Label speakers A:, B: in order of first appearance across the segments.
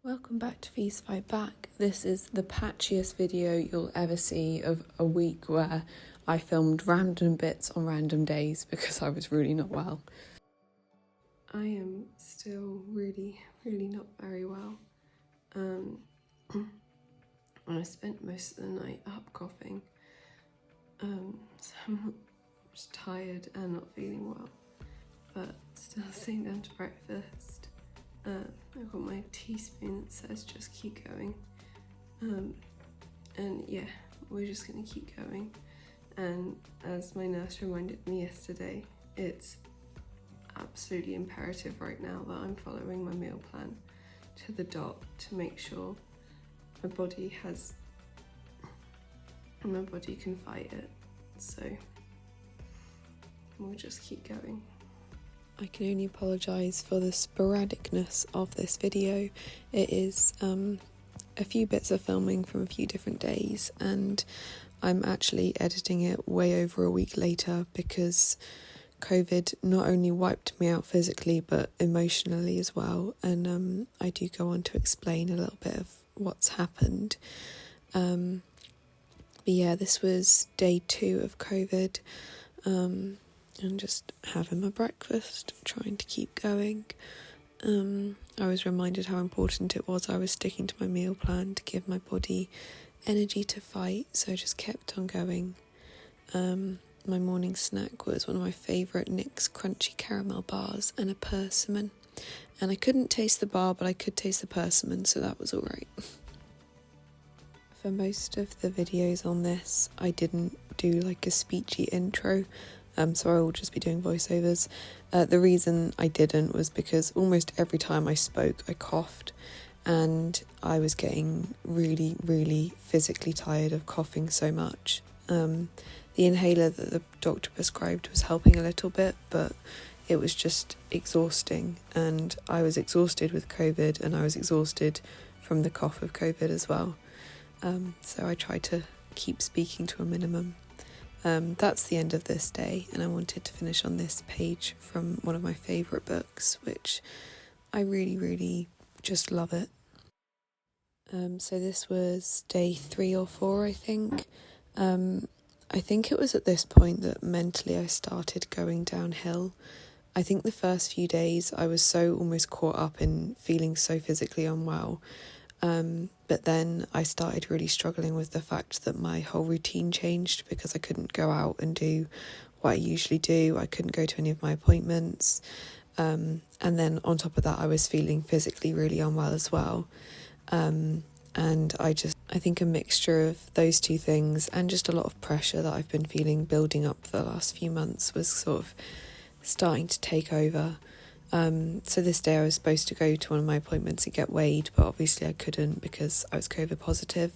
A: Welcome back to Feast Fight Back. This is the patchiest video you'll ever see of a week where I filmed random bits on random days because I was really not well. I am still really not very well. And I spent most of the night up coughing. So I'm just tired and not feeling well, but still sitting down to breakfast. I've got my teaspoon that says just keep going, and yeah, we're just gonna keep going. And as my nurse reminded me yesterday, it's absolutely imperative right now that I'm following my meal plan to the dot to make sure my body can fight it. So we'll just keep going. I can only apologise for the sporadicness of this video. It is a few bits of filming from a few different days, and I'm actually editing it way over a week later because COVID not only wiped me out physically but emotionally as well, and I do go on to explain a little bit of what's happened. But yeah, this was day 2 of COVID. And just having my breakfast, trying to keep going. I was reminded how important it was I was sticking to my meal plan to give my body energy to fight, so I just kept on going. My morning snack was one of my favourite NYX crunchy caramel bars and a persimmon. And I couldn't taste the bar, but I could taste the persimmon, so that was alright. For most of the videos on this, I didn't do like a speechy intro. So I will just be doing voiceovers. The reason I didn't was because almost every time I spoke, I coughed, and I was getting really physically tired of coughing so much. The inhaler that the doctor prescribed was helping a little bit, but it was just exhausting, and I was exhausted with COVID, and I was exhausted from the cough of COVID as well. So I tried to keep speaking to a minimum. That's the end of this day, and I wanted to finish on this page from one of my favourite books, which I really just love it. So this was day 3 or 4, I think. I think it was at this point that mentally I started going downhill. I think the first few days I was so almost caught up in feeling so physically unwell. But then I started really struggling with the fact that my whole routine changed because I couldn't go out and do what I usually do. I couldn't go to any of my appointments. And then on top of that, I was feeling physically really unwell as well. And I think a mixture of those two things and just a lot of pressure that I've been feeling building up for the last few months was sort of starting to take over. So this day I was supposed to go to one of my appointments and get weighed, but obviously I couldn't because I was COVID positive.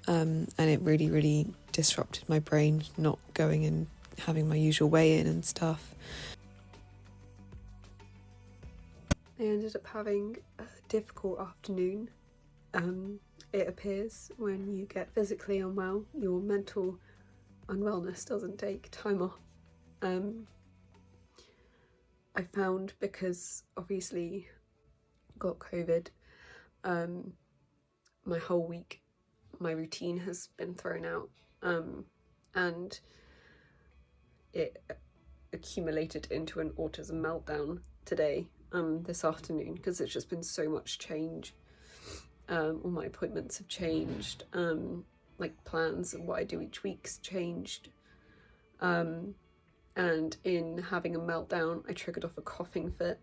A: And it really disrupted my brain not going and having my usual weigh-in and stuff. I ended up having a difficult afternoon. It appears when you get physically unwell, your mental unwellness doesn't take time off. I found, because obviously got COVID, my whole week, my routine has been thrown out, and it accumulated into an autism meltdown today, this afternoon, because it's just been so much change. All my appointments have changed, like plans and what I do each week's changed. And in having a meltdown, I triggered off a coughing fit,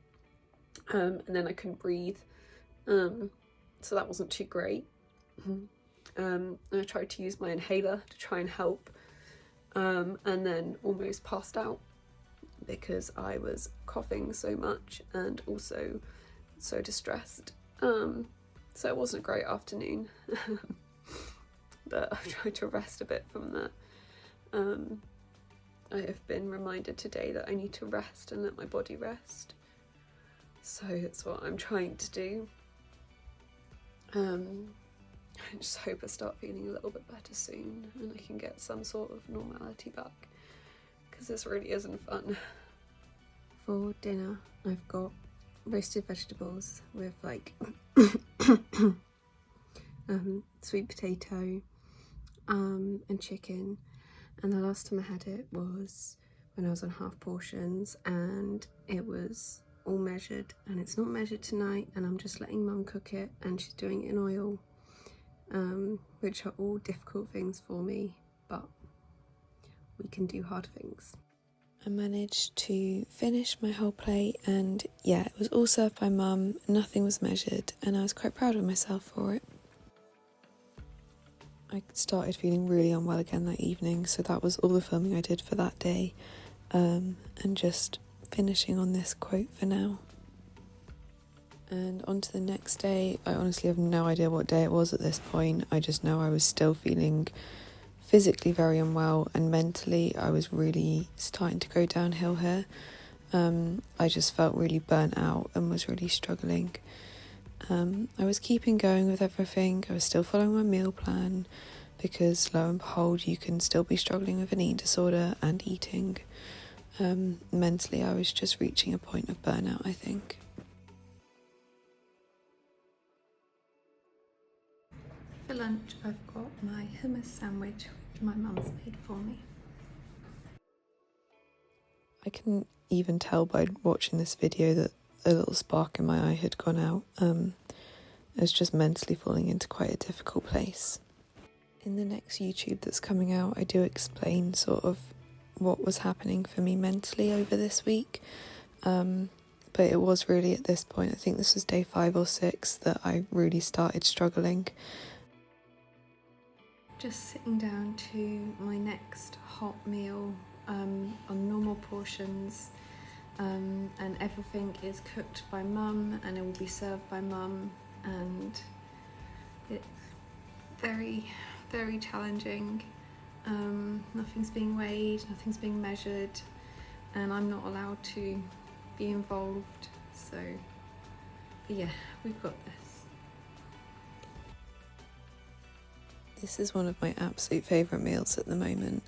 A: and then I couldn't breathe, so that wasn't too great. And I tried to use my inhaler to try and help, and then almost passed out because I was coughing so much and also so distressed. So it wasn't a great afternoon, but I've tried to rest a bit from that. I have been reminded today that I need to rest and let my body rest. So that's what I'm trying to do. I just hope I start feeling a little bit better soon and I can get some sort of normality back, because this really isn't fun. For dinner, I've got roasted vegetables with like sweet potato and chicken, and the last time I had it was when I was on half portions, and it was all measured, and it's not measured tonight, and I'm just letting Mum cook it, and she's doing it in oil, which are all difficult things for me, but we can do hard things. I managed to finish my whole plate, and yeah, it was all served by Mum, nothing was measured, and I was quite proud of myself for it. I started feeling really unwell again that evening, so that was all the filming I did for that day, and just finishing on this quote for now. And on to the next day. I honestly have no idea what day it was at this point. I just know I was still feeling physically very unwell, and mentally I was really starting to go downhill here. I just felt really burnt out and was really struggling. I was keeping going with everything. I was still following my meal plan, because lo and behold, you can still be struggling with an eating disorder and eating. Mentally, I was just reaching a point of burnout, I think. For lunch, I've got my hummus sandwich, which my mum's made for me. I can even tell by watching this video that a little spark in my eye had gone out. I was just mentally falling into quite a difficult place. In the next YouTube that's coming out, I do explain sort of what was happening for me mentally over this week. But it was really at this point, I think this was day 5 or 6, that I really started struggling. Just sitting down to my next hot meal on normal portions, and everything is cooked by Mum and it will be served by Mum, and it's very, very challenging. Nothing's being weighed, nothing's being measured, and I'm not allowed to be involved, so yeah, we've got this. This is one of my absolute favourite meals at the moment.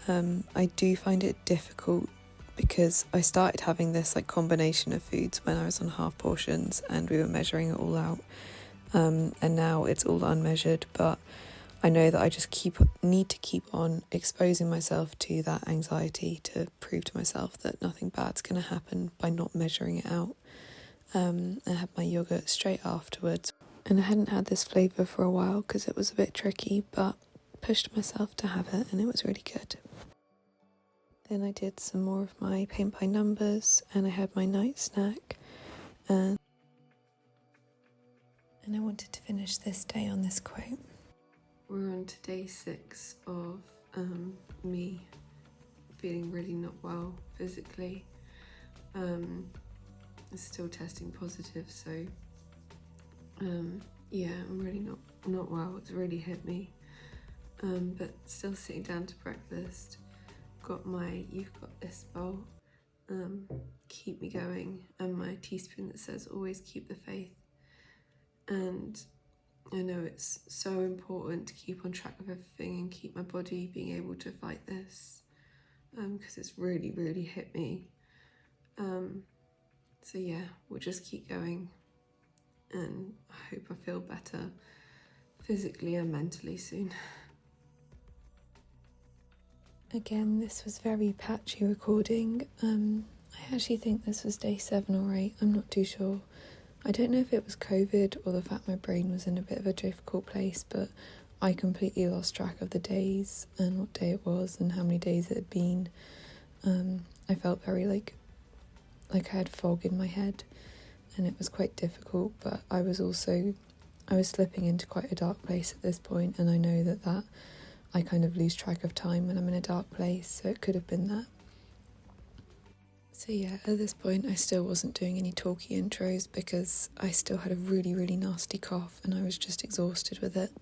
A: I do find it difficult because I started having this combination of foods when I was on half portions and we were measuring it all out, and now it's all unmeasured, but I know that I just need to keep on exposing myself to that anxiety to prove to myself that nothing bad's going to happen by not measuring it out. I had my yoghurt straight afterwards, and I hadn't had this flavour for a while because it was a bit tricky, but pushed myself to have it and it was really good. Then I did some more of my paint by numbers, and I had my night snack, and I wanted to finish this day on this quote. We're on to day 6 of me feeling really not well physically. It's still testing positive, so yeah, I'm really not well. It's really hit me. But still sitting down to breakfast. You've got this bowl, keep me going, and my teaspoon that says always keep the faith. And I know it's so important to keep on track of everything and keep my body being able to fight this, because it's really, really hit me. So yeah, we'll just keep going, and I hope I feel better physically and mentally soon. Again, this was very patchy recording. I actually think this was day 7 or 8, I'm not too sure. I don't know if it was COVID or the fact my brain was in a bit of a difficult place, but I completely lost track of the days and what day it was and how many days it had been. I felt very like I had fog in my head, and it was quite difficult, but I was slipping into quite a dark place at this point, and I know that I kind of lose track of time when I'm in a dark place, so it could have been that. So yeah, at this point I still wasn't doing any talky intros because I still had a really, really nasty cough and I was just exhausted with it.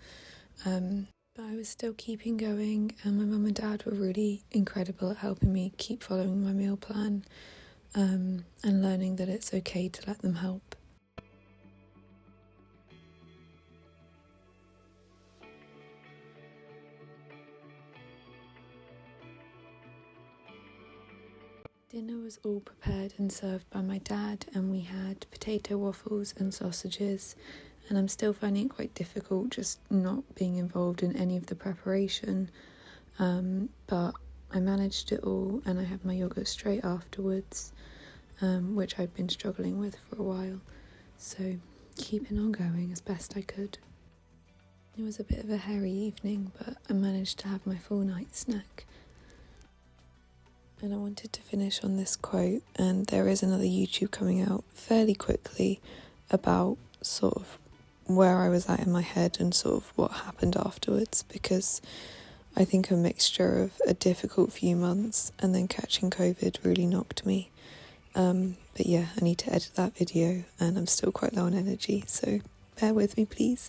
A: But I was still keeping going, and my mum and dad were really incredible at helping me keep following my meal plan, and learning that it's okay to let them help. Dinner was all prepared and served by my dad, and we had potato waffles and sausages, and I'm still finding it quite difficult just not being involved in any of the preparation, but I managed it all, and I had my yogurt straight afterwards, which I'd been struggling with for a while, so keeping on going as best I could. It was a bit of a hairy evening, but I managed to have my full night snack. And I wanted to finish on this quote, and there is another YouTube coming out fairly quickly about sort of where I was at in my head and sort of what happened afterwards, because I think a mixture of a difficult few months and then catching COVID really knocked me. But yeah, I need to edit that video and I'm still quite low on energy, so bear with me please.